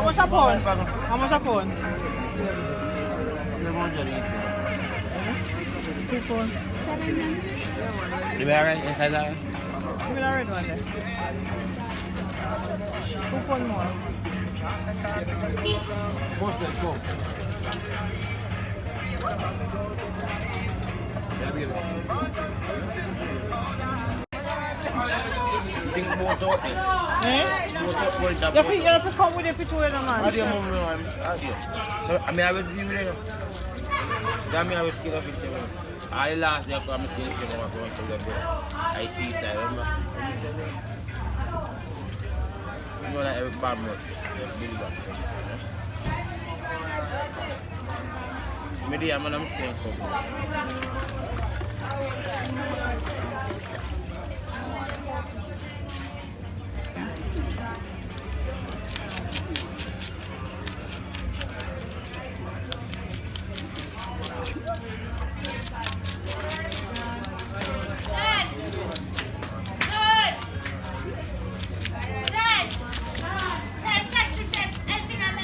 much a pound? How much a pound? 700 easy. 2 pound. You be alright inside that? Give me the red one then. 2 pound more. Post it, go. Think about it. Eh? You have to come with it for 2 man. How do you move on? So, I mean, I will deal with it. I was scared of it. I last year, I'm scared of it. I see side, remember? You know that every farm was build up. Maybe I'm scared for it.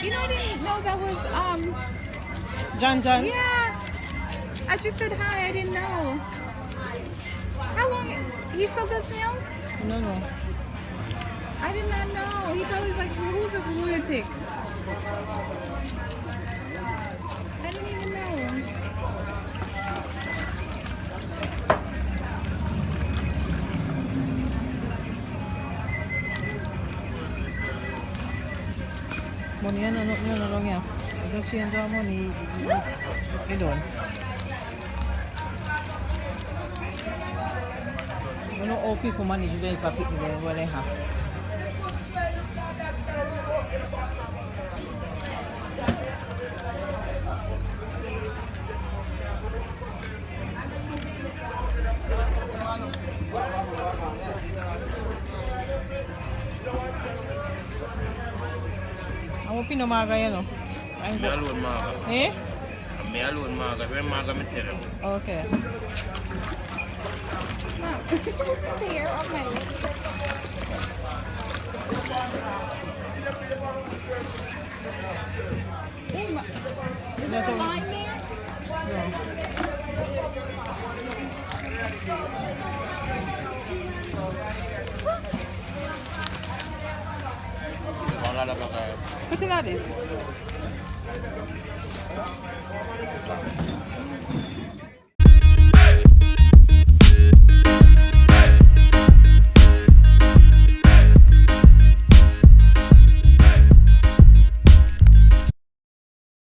You know, I didn't know that was John. Yeah. I just said hi. I didn't know. How long? He still does nails? No. I did not know. He probably was like, who's this lunatic? I didn't even know. Money no lang yan. Pag siya ang money, doon. Ano OP ko man is dahil kapit nila wala ha. Ang pinamaga yan oh. Me alone maga. Eh? Me alone maga. When maga me tell you. Okay. This hair on my lips. Is there a line there? Put it like this.